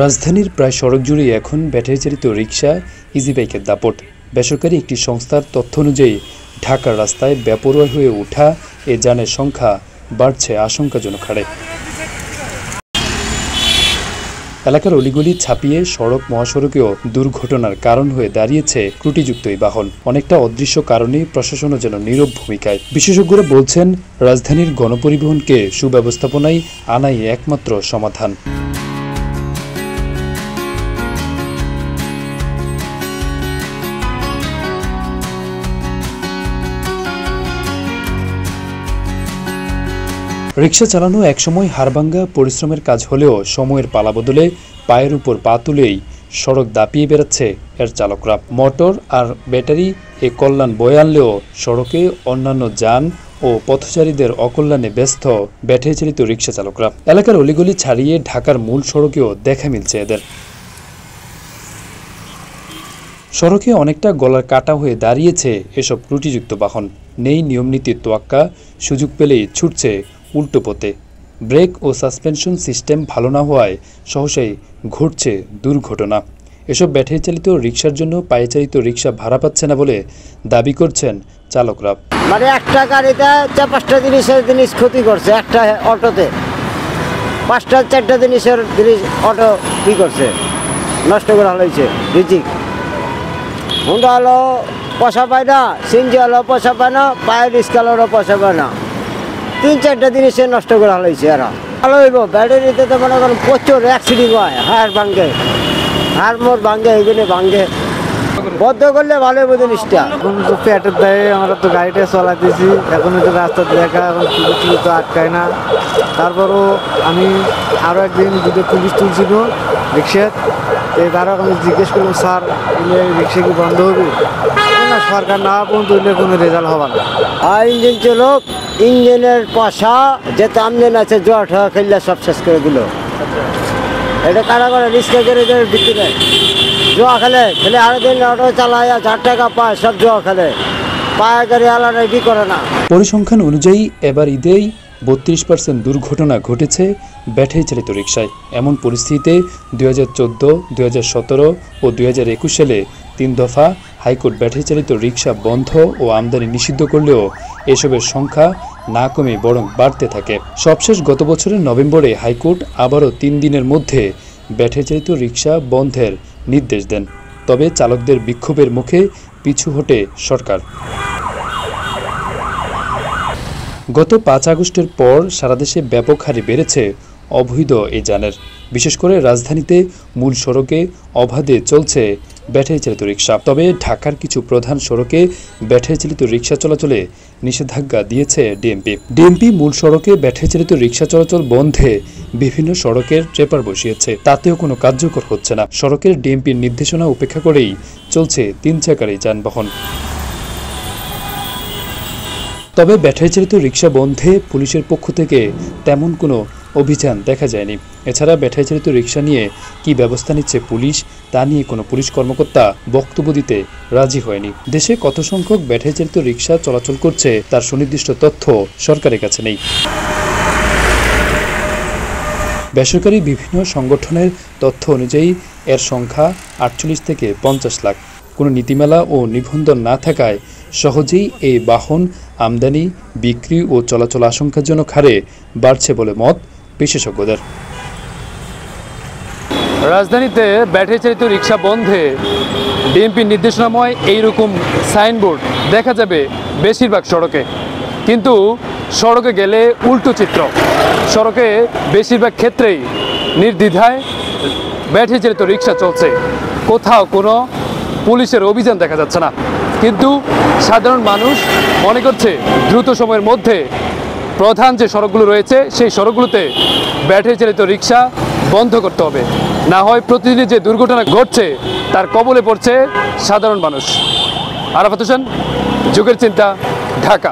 রাজধানীর প্রায় সড়ক জুড়ে এখন ব্যাটারি চালিত রিকশা, ইজি বাইকের দাপট। বেসরকারি একটি সংস্থার তথ্য অনুযায়ী ঢাকার রাস্তায় বেপরোয়া হয়ে ওঠা এ যানের সংখ্যা বাড়ছে আশঙ্কাজনক হারে। এলাকার অলিগলি ছাপিয়ে সড়ক মহাসড়কেও দুর্ঘটনার কারণ হয়ে দাঁড়িয়েছে ত্রুটিযুক্ত এই বাহন। অনেকটা অদৃশ্য কারণে প্রশাসনও যেন নীরব ভূমিকায়। বিশেষজ্ঞরা বলছেন, রাজধানীর গণপরিবহনকে সুব্যবস্থাপনায় আনাই একমাত্র সমাধান। রিকশা চালানো একসময় হাড়ভাঙ্গা পরিশ্রমের কাজ হলেও সময়ের পালাবদলে পায়ের উপর পা তুলেই সড়ক দাপিয়ে বেড়াচ্ছে এর চালকরা। মোটর আর ব্যাটারি এ কল্যাণ বয়ে আনলেও সড়কে অন্যান্য যান ও পথচারীদের অকল্যাণে ব্যস্ত ব্যাটারি চালিত রিকশা চালকরা। এলাকার অলিগলি ছাড়িয়ে ঢাকার মূল সড়কেও দেখা মিলছে এদের। সড়কে অনেকটা গলার কাটা হয়ে দাঁড়িয়েছে এসব ত্রুটিযুক্ত বাহন। নেই নিয়মনীতির তোয়াক্কা, সুযোগ পেলেই ছুটছে উল্টো পথে। ব্রেক ও সাসপেনশন সিস্টেম ভালো না হওয়ায় সহসাই ঘটছে দুর্ঘটনা। এসব ব্যাটারি চালিত রিকশার জন্য পায়ে চালিত রিকশা ভাড়া পাচ্ছে না বলে দাবি করছেন চালকরা। মানে একটা গাড়িতে 4-5টা জিনিস ক্ষতি করছে, একটা অটোতে 5-4টা জিনিস অটো কি করছে, নষ্ট করা হয়েছে। রিজিক হুন্ডা হলো পয়সা পায় না, সিনজি হলো পয়সা পায় না, পায়ের রিক্সাওয়ালারও পয়সা পায় না। 3-4টা জিনিসে নষ্ট করা হয়েছে। এরা ভালো হইব। ব্যাটারিতে তো মনে করেন প্রচুর অ্যাক্সিডেন্ট হয়, হাড় ভাঙ্গে, হাড় মোড় ভাঙ্গে, এগুলো ভাঙ্গে। বদ্ধ করলে ভালো হইব জিনিসটা। এখন তো পেটের দায়ে আমরা তো গাড়িটা চলাতেছি, এখন তো রাস্তা দেখা এখন পুলিশ তো আটকায় না। তারপরও আমি আরও একদিন দুটো পুলিশ তুলছিল রিক্সার, তারা আমি জিজ্ঞেস করলাম, স্যার রিক্সা কি বন্ধ হবে না? সরকার না পর্যন্ত কোনো রেজাল্ট হবে না। আর ইঞ্জিন চালক, ইঞ্জিনের পয়সা যেতে আমদানি আছে জোয়া ঠোয়া খেললে সব শেষ করে দিল। এটা কারা করে রিক্সা করে বিক্রি দেয়, জোয়া খেলে আরো দিন অটো চালায় 1000 টাকা পায়, সব জোয়া খেলে, পায়ে গাড়ি আলাদা কি করে না। পরিসংখ্যান অনুযায়ী এবার ঈদেই 32% দুর্ঘটনা ঘটেছে ব্যাটারি চালিত রিকশায়। এমন পরিস্থিতিতে 2014, 2017 ও 2021 সালে 3 দফা হাইকোর্ট ব্যাটারি চালিত রিকশা বন্ধ ও আমদানি নিষিদ্ধ করলেও এসবের সংখ্যা না কমে বরং বাড়তে থাকে। সবশেষ গত বছরের নভেম্বরে হাইকোর্ট আবারও 3 দিনের মধ্যে ব্যাটারি চালিত রিকশা বন্ধের নির্দেশ দেন। তবে চালকদের বিক্ষোভের মুখে পিছু হটে সরকার। গত 5 আগস্টের পর সারা দেশে ব্যাপক হারে বেড়েছে অবৈধ এই যানের। বিশেষ করে রাজধানীতে মূল সড়কে অবাধে চলছে ব্যাটারি চালিত রিকশা। তবে ঢাকার কিছু প্রধান সড়কে ব্যাটারি চালিত রিকশা চলাচলে নিষেধাজ্ঞা দিয়েছে ডিএমপি মূল সড়কে ব্যাটারি চালিত রিকশা চলাচল বন্ধে বিভিন্ন সড়কের ট্রেপার বসিয়েছে, তাতেও কোনো কার্যকর হচ্ছে না। সড়কের ডিএমপির নির্দেশনা উপেক্ষা করেই চলছে 3 চাকার এই যানবাহন। তবে ব্যাটারি চালিত রিকশা বন্ধে পুলিশের পক্ষ থেকে তেমন কোনো অভিযান দেখা যায়নি। এছাড়া ব্যাটারি চালিত রিকশা নিয়ে কি ব্যবস্থা নিচ্ছে পুলিশ, তা নিয়ে কোনো পুলিশ কর্মকর্তা বক্তব্য দিতে রাজি হয়নি। দেশে কত সংখ্যক ব্যাটারি চালিত রিকশা চলাচল করছে তার সুনির্দিষ্ট তথ্য সরকারের কাছে নেই। বেসরকারি বিভিন্ন সংগঠনের তথ্য অনুযায়ী এর সংখ্যা 48 থেকে 50 লাখ। কোনো নীতিমালা ও নিবন্ধন না থাকায় সহজেই এই বাহন আমদানি, বিক্রি ও চলাচল আশঙ্কাজনক হারে বাড়ছে বলে মত বিশেষজ্ঞদের। রাজধানীতে ব্যাটারি চালিত রিকশা বন্ধে ডিএমপির নির্দেশনাময় এইরকম সাইনবোর্ড দেখা যাবে বেশিরভাগ সড়কে, কিন্তু সড়কে গেলে উল্টো চিত্র। সড়কে বেশিরভাগ ক্ষেত্রেই নির্দ্বিধায় ব্যাটারি চালিত রিকশা চলছে, কোথাও কোনো পুলিশের অভিযান দেখা যাচ্ছে না। কিন্তু সাধারণ মানুষ মনে করছে দ্রুত সময়ের মধ্যে প্রধান যে সড়কগুলো রয়েছে সেই সড়কগুলোতে ব্যাটারি চালিত রিকশা বন্ধ করতে হবে, না হয় প্রতিদিনই যে দুর্ঘটনা ঘটছে তার কবলে পড়ছে সাধারণ মানুষ। আরাফাত হোসেন, যুগের চিন্তা, ঢাকা।